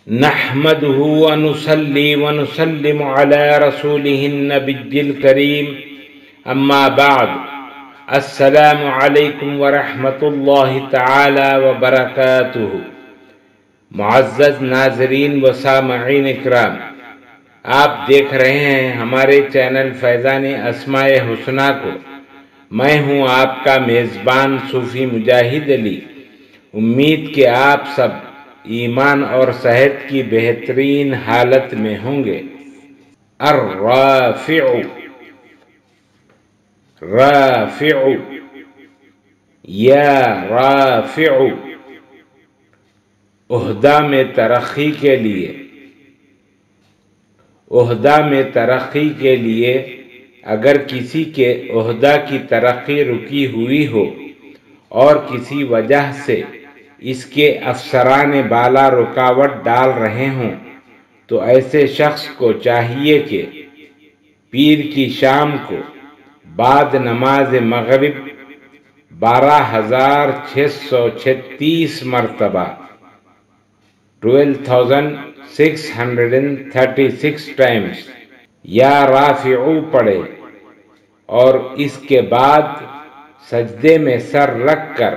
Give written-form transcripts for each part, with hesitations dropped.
نحمده ونصلي ونسلم على رسوله النبي الكريم اما بعد السلام علیکم ورحمۃ اللہ تعالی وبرکاتہ۔ معزز ناظرین و سامعین اکرام، آپ دیکھ رہے ہیں ہمارے چینل فیضان اسماء حسنی کو۔ میں ہوں آپ کا میزبان صوفی مجاہد علی۔ امید کہ آپ سب ایمان اور صحت کی بہترین حالت میں ہوں گے۔ الرافع، رافع یا رافع، عہدہ میں ترقی کے لیے۔ عہدہ میں ترقی کے لیے اگر کسی کے عہدہ کی ترقی رکی ہوئی ہو اور کسی وجہ سے اس کے افسران بالا رکاوٹ ڈال رہے ہوں تو ایسے شخص کو چاہیے کہ پیر کی شام کو بعد نماز مغرب 12,636 مرتبہ 12,636 ٹائمز یا رافعو پڑھے اور اس کے بعد سجدے میں سر رکھ کر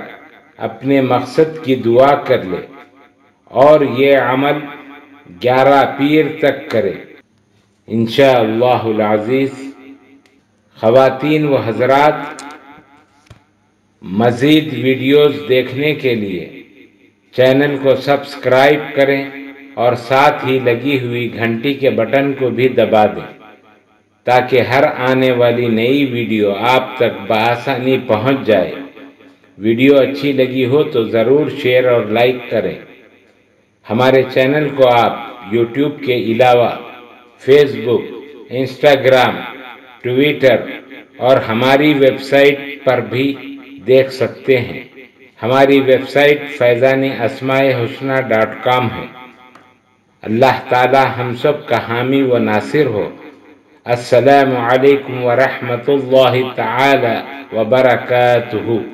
اپنے مقصد کی دعا کر لے اور یہ عمل 11 پیر تک کرے انشاءاللہ العزیز۔ خواتین و حضرات، مزید ویڈیوز دیکھنے کے لیے چینل کو سبسکرائب کریں اور ساتھ ہی لگی ہوئی گھنٹی کے بٹن کو بھی دبا دیں تاکہ ہر آنے والی نئی ویڈیو آپ تک بآسانی پہنچ جائے۔ ویڈیو اچھی لگی ہو تو ضرور شیئر اور لائک کریں۔ ہمارے چینل کو آپ یوٹیوب کے علاوہ فیس بک، انسٹاگرام، ٹویٹر اور ہماری ویب سائٹ پر بھی دیکھ سکتے ہیں۔ ہماری ویب سائٹ فیضاناسماءحسنی.com ہے۔ اللہ تعالی ہم سب کا حامی و ناصر ہو۔ السلام علیکم ورحمۃ اللہ تعالی وبرکاتہ۔